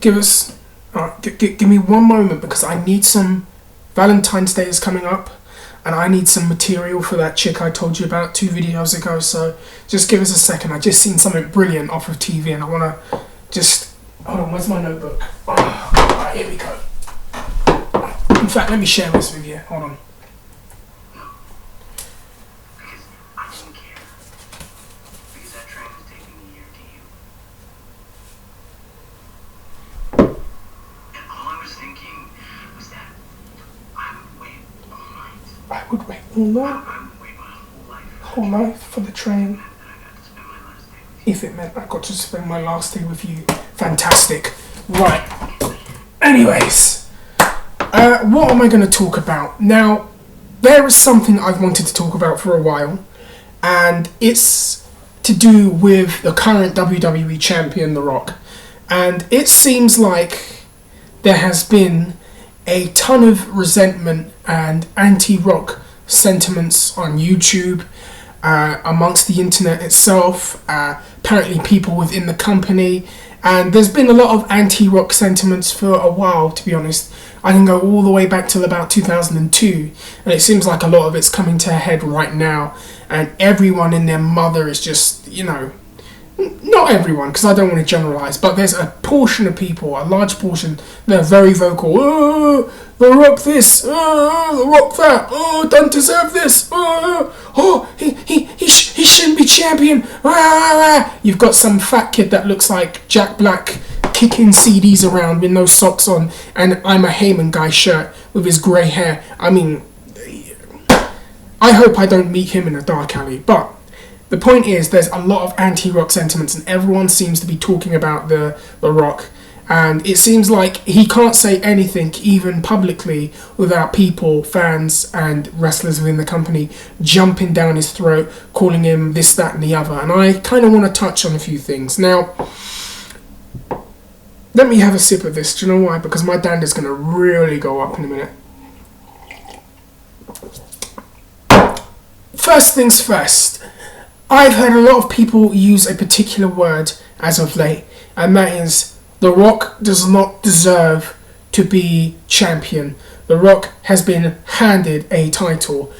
give us... give me one moment, because I need some... Valentine's Day is coming up, and I need some material for that chick I told you about 2 videos ago, so just give us a second. I just seen something brilliant off of TV, and I want to just... Hold on, where's my notebook? Alright, here we go. In fact, let me share this with you. Hold on. I would wait all night, whole life for the train. If it meant I got to spend my last day with you. Fantastic. Right. Anyways, what am I going to talk about? Now, there is something I've wanted to talk about for a while, and it's to do with the current WWE champion, The Rock. And it seems like there has been a ton of resentment and anti-Rock sentiments on YouTube, amongst the internet itself, apparently people within the company, and there's been a lot of anti-Rock sentiments for a while, to be honest. I can go all the way back till about 2002, and it seems like a lot of it's coming to a head right now, and everyone and their mother is just, you know, not everyone, because I don't want to generalise, but there's a portion of people, a large portion, that are very vocal. Oh, The Rock this, oh, The Rock that, oh, don't deserve this, oh, he shouldn't be champion. You've got some fat kid that looks like Jack Black kicking CDs around with no socks on, and I'm a Heyman guy shirt with his grey hair. I mean, I hope I don't meet him in a dark alley, but the point is, there's a lot of anti-Rock sentiments, and everyone seems to be talking about the Rock. And it seems like he can't say anything, even publicly, without people, fans, and wrestlers within the company jumping down his throat, calling him this, that, and the other. And I kind of want to touch on a few things. Now, let me have a sip of this. Do you know why? Because my dander's going to really go up in a minute. First things first. I've heard a lot of people use a particular word as of late, and that is, The Rock does not deserve to be champion. The Rock has been handed a title.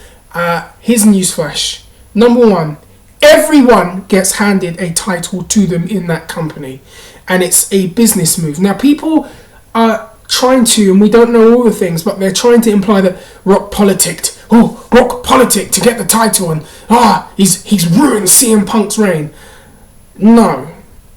Here's a newsflash. Number one, everyone gets handed a title to them in that company, and it's a business move. Now, people are trying to, and we don't know all the things, but they're trying to imply that Rock politicked. Oh, Rock politic to get the title, and he's ruined CM Punk's reign. No.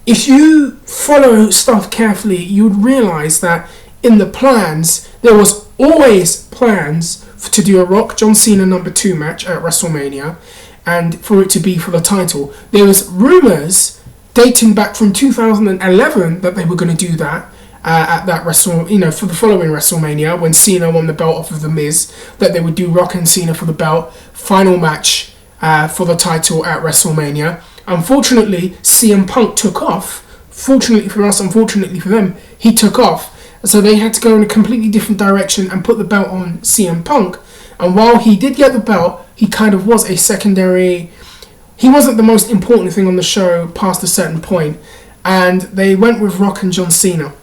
If you follow stuff carefully, you would realise that in the plans, there was always plans to do a Rock John Cena number 2 match at WrestleMania, and for it to be for the title. There was rumours dating back from 2011 that they were going to do that. At that for the following WrestleMania, when Cena won the belt off of The Miz, that they would do Rock and Cena for the belt, final match for the title at WrestleMania. Unfortunately, CM Punk took off. Fortunately for us, unfortunately for them, he took off. So they had to go in a completely different direction and put the belt on CM Punk. And while he did get the belt, he kind of was a secondary... He wasn't the most important thing on the show past a certain point. And they went with Rock and John Cena.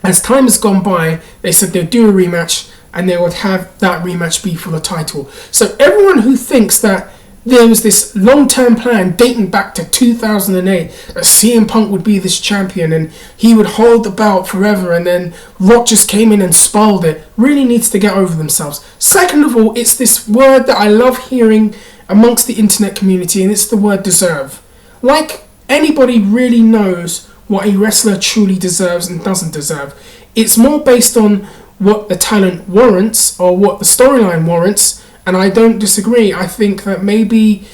As time has gone by, they said they'd do a rematch, and they would have that rematch be for the title. So everyone who thinks that there was this long-term plan dating back to 2008 that CM Punk would be this champion and he would hold the belt forever, and then Rock just came in and spoiled it, really needs to get over themselves. Second of all, it's this word that I love hearing amongst the internet community, and it's the word deserve. Like anybody really knows what a wrestler truly deserves and doesn't deserve. It's more based on what the talent warrants or what the storyline warrants, and I don't disagree. I think that maybe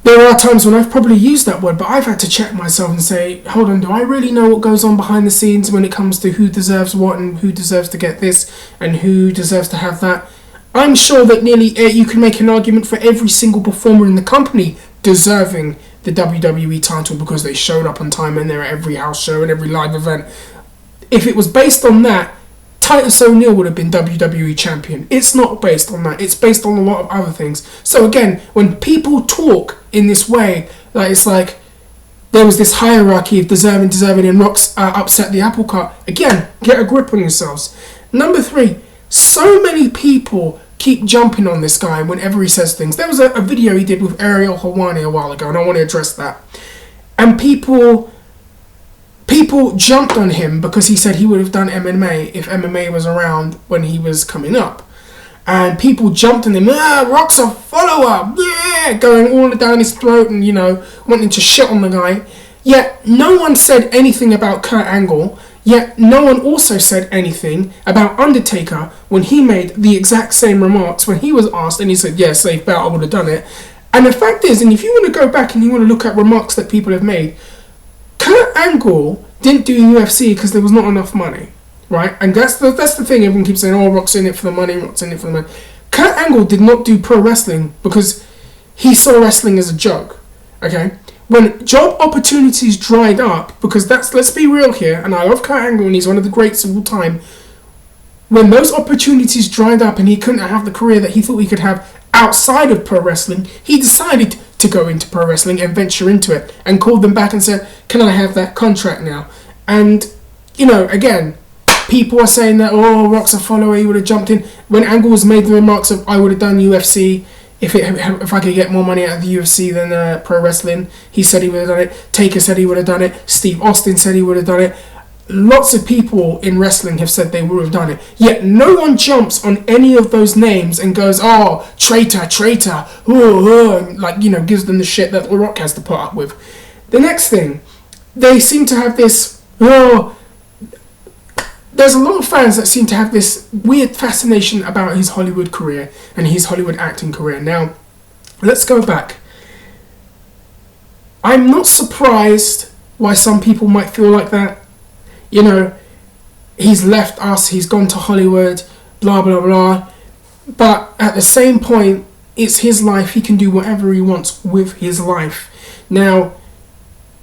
there are times when I've probably used that word, but I've had to check myself and say, hold on, do I really know what goes on behind the scenes when it comes to who deserves what and who deserves to get this and who deserves to have that? I'm sure that nearly you can make an argument for every single performer in the company deserving the WWE title because they showed up on time and they're at every house show and every live event. If it was based on that, Titus O'Neil would have been WWE champion. It's not based on that. It's based on a lot of other things. So again, when people talk in this way, like it's like, there was this hierarchy of deserving, and Rock's upset the apple cart. Again, get a grip on yourselves. Number 3, so many people keep jumping on this guy whenever he says things. There was a video he did with Ariel Helwani a while ago, and I want to address that. And people jumped on him because he said he would have done MMA if MMA was around when he was coming up. And people jumped on him, Rock's a follower, yeah, going all down his throat and, wanting to shit on the guy. Yet no one said anything about Kurt Angle. Yet no one also said anything about Undertaker when he made the exact same remarks when he was asked, and he said, yeah, safe bet, I would have done it. And the fact is, and if you want to go back and you want to look at remarks that people have made, Kurt Angle didn't do UFC because there was not enough money, right? And that's the thing. Everyone keeps saying, oh, Rock's in it for the money, Rock's in it for the money. Kurt Angle did not do pro wrestling because he saw wrestling as a joke, okay? When job opportunities dried up, because let's be real here, and I love Kurt Angle and he's one of the greats of all time, when those opportunities dried up and he couldn't have the career that he thought he could have outside of pro wrestling, he decided to go into pro wrestling and venture into it and called them back and said, can I have that contract now? And, again, people are saying that, oh, Rock's a follower, he would have jumped in. When Angle was made the remarks of, I would have done UFC if I could get more money out of the UFC than pro wrestling, he said he would have done it. Taker said he would have done it. Steve Austin said he would have done it. Lots of people in wrestling have said they would have done it. Yet no one jumps on any of those names and goes, oh, traitor, and gives them the shit that The Rock has to put up with. The next thing, they seem to have this, there's a lot of fans that seem to have this weird fascination about his Hollywood career and his Hollywood acting career. Now, let's go back. I'm not surprised why some people might feel like that. He's left us, he's gone to Hollywood, blah, blah, blah. But at the same point, it's his life. He can do whatever he wants with his life. Now,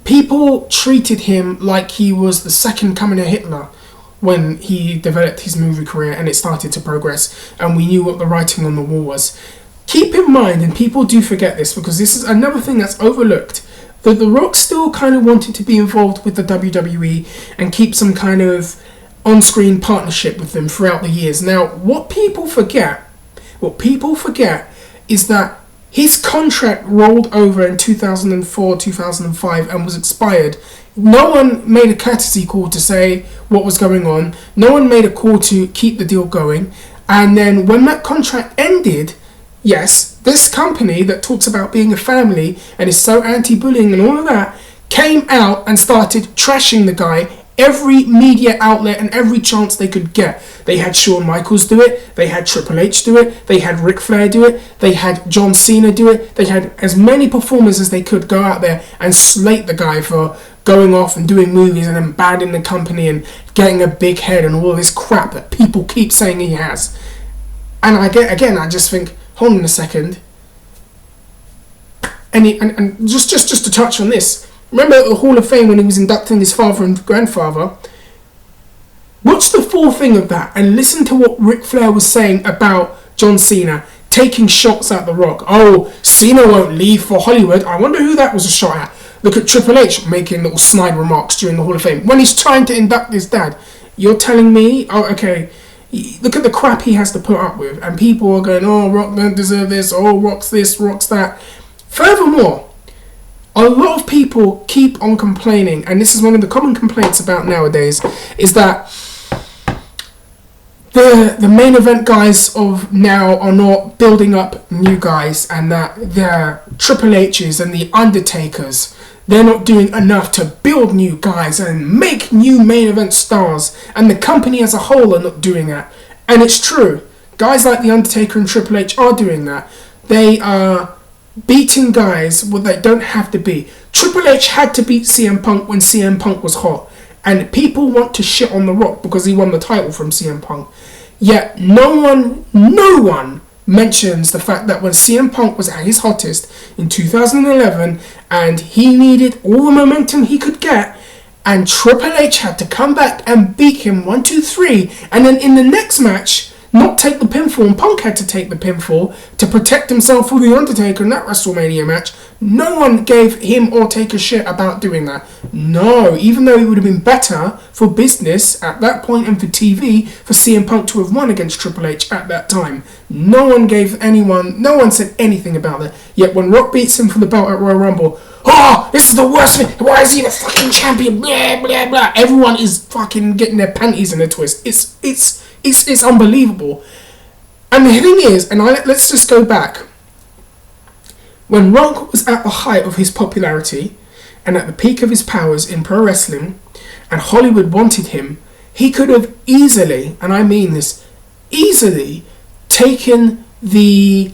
people treated him like he was the second coming of Hitler when he developed his movie career and it started to progress and we knew what the writing on the wall was. Keep in mind, and people do forget this because this is another thing that's overlooked, that The Rock still kind of wanted to be involved with the WWE and keep some kind of on-screen partnership with them throughout the years. Now, what people forget is that his contract rolled over in 2004, 2005 and was expired. No one made a courtesy call to say what was going on. No one made a call to keep the deal going. And then when that contract ended, yes, this company that talks about being a family and is so anti-bullying and all of that came out and started trashing the guy every media outlet and every chance they could get. They had Shawn Michaels do it, they had Triple H do it, they had Ric Flair do it, they had John Cena do it, they had as many performers as they could go out there and slate the guy for going off and doing movies and then banning the company and getting a big head and all this crap that people keep saying he has. And I just think, hold on a second. And just to touch on this, remember at the Hall of Fame when he was inducting his father and grandfather? Watch the full thing of that and listen to what Ric Flair was saying about John Cena taking shots at The Rock. Oh, Cena won't leave for Hollywood. I wonder who that was a shot at. Look at Triple H making little snide remarks during the Hall of Fame when he's trying to induct his dad. You're telling me, oh, okay, look at the crap he has to put up with. And people are going, oh, Rock don't deserve this. Oh, Rock's this, Rock's that. Furthermore, a lot of people keep on complaining, and this is one of the common complaints about nowadays, is that the main event guys of now are not building up new guys, and that the Triple H's and the Undertakers, they're not doing enough to build new guys and make new main event stars, and the company as a whole are not doing that. And it's true. Guys like the Undertaker and Triple H are doing that. They are beating guys what they don't have to be. Triple H had to beat CM Punk when CM Punk was hot, and people want to shit on The Rock because he won the title from CM Punk. Yet no one mentions the fact that when CM Punk was at his hottest in 2011 and he needed all the momentum he could get, and Triple H had to come back and beat him 1, 2, 3, and then in the next match not take the pinfall, and Punk had to take the pinfall to protect himself for The Undertaker in that WrestleMania match. No one gave him or Taker shit about doing that. No, even though it would have been better for business at that point and for TV for CM Punk to have won against Triple H at that time. No one said anything about that. Yet when Rock beats him for the belt at Royal Rumble, oh, this is the worst thing. Why is he the fucking champion? Blah, blah, blah. Everyone is fucking getting their panties in a twist. It's unbelievable. And the thing is, let's just go back. When Rock was at the height of his popularity and at the peak of his powers in pro wrestling, and Hollywood wanted him, he could have easily, and I mean this, easily taken the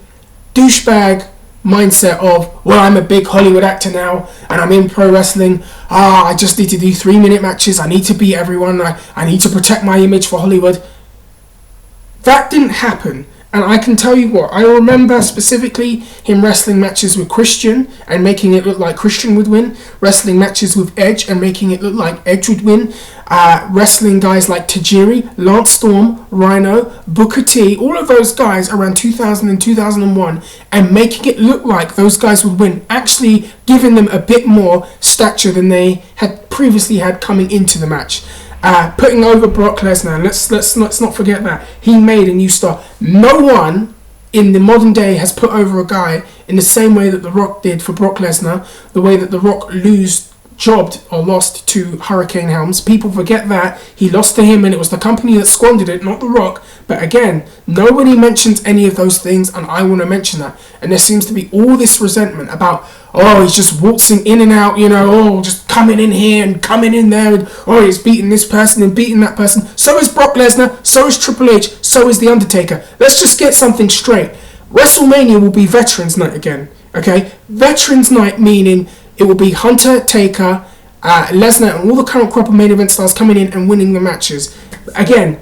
douchebag mindset of, well, I'm a big Hollywood actor now and I'm in pro wrestling. I just need to do 3-minute matches. I need to beat everyone. I need to protect my image for Hollywood. That didn't happen. And I can tell you what, I remember specifically him wrestling matches with Christian and making it look like Christian would win, wrestling matches with Edge and making it look like Edge would win, wrestling guys like Tajiri, Lance Storm, Rhino, Booker T, all of those guys around 2000 and 2001, and making it look like those guys would win, actually giving them a bit more stature than they had previously had coming into the match. Putting over Brock Lesnar, let's not forget that he made a new star. No one in the modern day has put over a guy in the same way that The Rock did for Brock Lesnar, the way that The Rock lost to Hurricane Helms. People forget that he lost to him and it was the company that squandered it, not The Rock. But again, nobody mentions any of those things, and I want to mention that. And there seems to be all this resentment about, oh, he's just waltzing in and out, just coming in here and coming in there, and oh, he's beating this person and beating that person. So is Brock Lesnar, so is Triple H, so is The Undertaker. Let's just get something straight. WrestleMania will be Veterans Night again, okay? Veterans Night meaning it will be Hunter, Taker, Lesnar, and all the current crop of main event stars coming in and winning the matches. Again,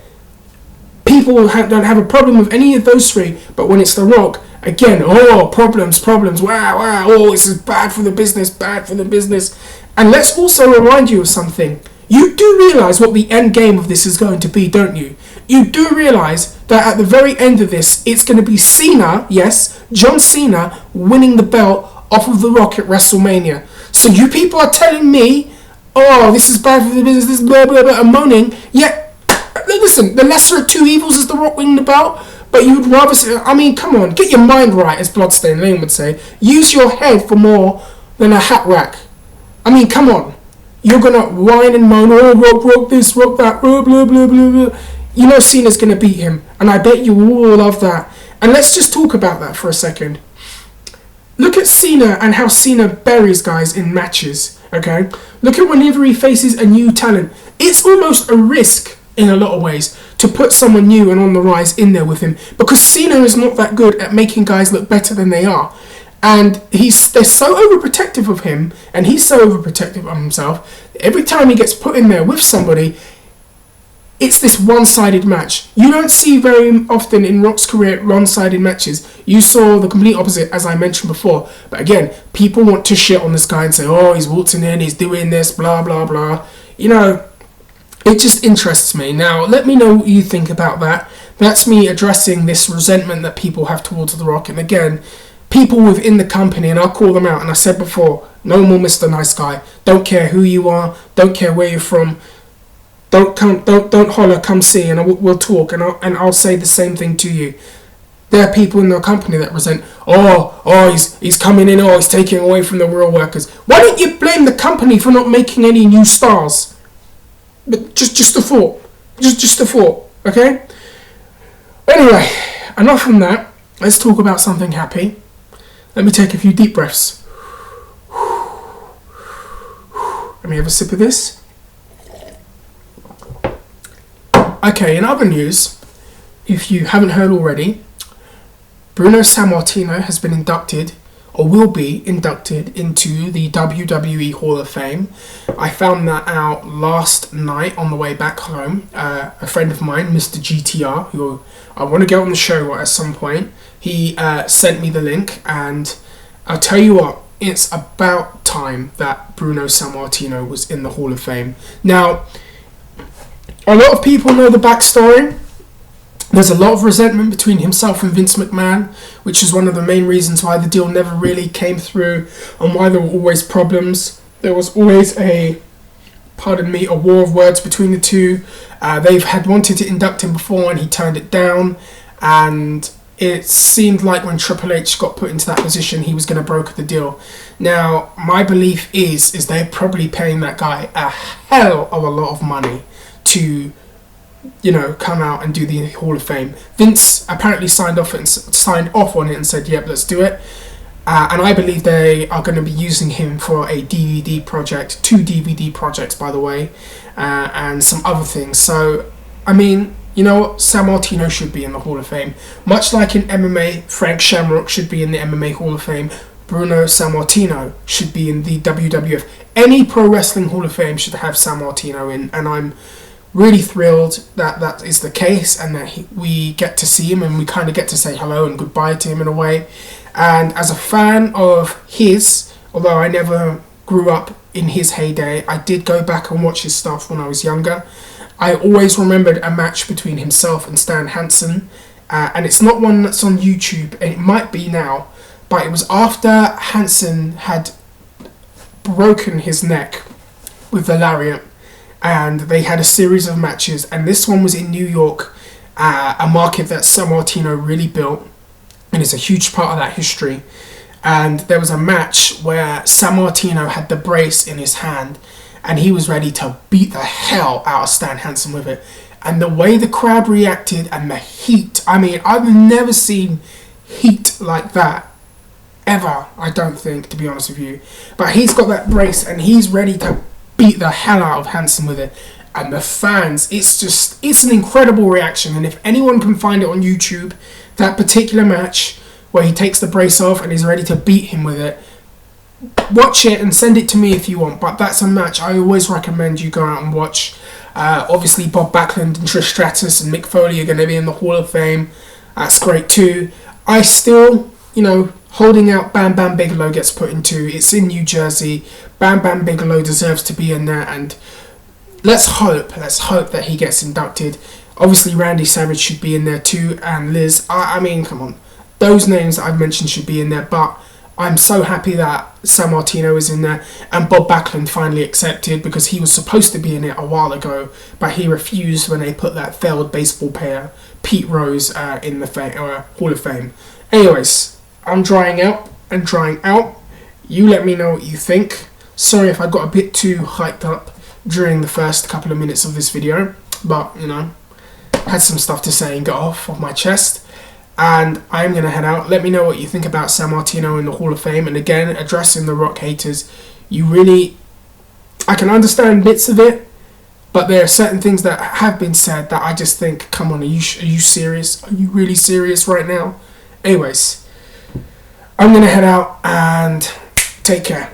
people don't have a problem with any of those three, but when it's The Rock, again, problems, wow, this is bad for the business. And let's also remind you of something. You do realise what the end game of this is going to be, don't you? You do realise that at the very end of this, it's going to be Cena, yes, John Cena, winning the belt off of The Rock at WrestleMania. So you people are telling me, oh, this is bad for the business, this blah, blah, blah, and moaning, yet, listen, the lesser of two evils is The Rock winning the belt. But you would rather say, I mean, come on, get your mind right, as Bloodstained Lane would say. Use your head for more than a hat rack. I mean, come on. You're going to whine and moan, oh, Rock this, Rock that, blah, blah, blah, blah, blah. You know Cena's going to beat him, and I bet you all love that. And let's just talk about that for a second. Look at Cena and how Cena buries guys in matches, okay? Look at whenever he faces a new talent. It's almost a risk in a lot of ways to put someone new and on the rise in there with him, because Cena is not that good at making guys look better than they are, and they're so overprotective of him, and he's so overprotective of himself. Every time he gets put in there with somebody, it's this one-sided match. You don't see very often in Rock's career one-sided matches. You saw the complete opposite, as I mentioned before. But again, people want to shit on this guy and say, oh, he's waltzing in, he's doing this, blah blah blah. It just interests me. Now, let me know what you think about that. That's me addressing this resentment that people have towards The Rock. And again, people within the company, and I'll call them out, and I said before, no more Mr. Nice Guy. Don't care who you are, don't care where you're from. Don't holler, come see, and we'll talk, and I'll say the same thing to you. There are people in the company that resent, he's coming in, he's taking away from the real workers. Why don't you blame the company for not making any new stars? But just a thought. Just a thought, okay? Anyway, enough from that. Let's talk about something happy. Let me take a few deep breaths. Let me have a sip of this. Okay, in other news, if you haven't heard already, Bruno Sammartino has been inducted, or will be inducted, into the WWE Hall of Fame. I found that out last night on the way back home. A friend of mine, Mr. GTR, who I want to get on the show at some point, he sent me the link, and I'll tell you what, it's about time that Bruno Sammartino was in the Hall of Fame. Now, a lot of people know the backstory. There's a lot of resentment between himself and Vince McMahon, which is one of the main reasons why the deal never really came through and why there were always problems. There was always a war of words between the two. They've had wanted to induct him before and he turned it down, and it seemed like when Triple H got put into that position, he was going to broker the deal. Now, my belief is they're probably paying that guy a hell of a lot of money to, come out and do the Hall of Fame. Vince apparently signed off on it and said, "Yep, let's do it." And I believe they are going to be using him for a DVD project, 2 DVD projects, by the way, and some other things. So, I mean, you know what? Sammartino should be in the Hall of Fame. Much like in MMA, Frank Shamrock should be in the MMA Hall of Fame. Bruno Sammartino should be in the WWF. Any pro wrestling Hall of Fame should have Sammartino in, and I'm really thrilled that that is the case and that we get to see him and we kind of get to say hello and goodbye to him in a way. And as a fan of his, although I never grew up in his heyday, I did go back and watch his stuff when I was younger. I always remembered a match between himself and Stan Hansen, and it's not one that's on YouTube, and it might be now, but it was after Hansen had broken his neck with the lariat, and they had a series of matches, and this one was in New York, a market that Sammartino really built, and it's a huge part of that history. And there was a match where Sammartino had the brace in his hand, and he was ready to beat the hell out of Stan Hansen with it. And the way the crowd reacted and the heat, I mean, I've never seen heat like that ever, I don't think, to be honest with you. But he's got that brace and he's ready to beat the hell out of Hansen with it. And the fans, it's an incredible reaction. And if anyone can find it on YouTube, that particular match where he takes the brace off and he's ready to beat him with it, watch it and send it to me if you want. But that's a match I always recommend you go out and watch. Obviously Bob Backlund and Trish Stratus and Mick Foley are going to be in the Hall of Fame. That's great too. I still, holding out Bam Bam Bigelow gets put into. It's in New Jersey. Bam Bam Bigelow deserves to be in there, and let's hope that he gets inducted. Obviously Randy Savage should be in there too, and Liz. I mean, come on. Those names that I've mentioned should be in there, but I'm so happy that Sammartino is in there, and Bob Backlund finally accepted, because he was supposed to be in it a while ago, but he refused when they put that failed baseball player, Pete Rose, in the Hall of Fame. Anyways, I'm drying out. You let me know what you think. Sorry if I got a bit too hyped up during the first couple of minutes of this video, but, had some stuff to say and get off of my chest. And I am going to head out. Let me know what you think about Sammartino in the Hall of Fame. And again, addressing the Rock haters, I can understand bits of it, but there are certain things that have been said that I just think, come on, are you serious? Are you really serious right now? Anyways, I'm going to head out and take care.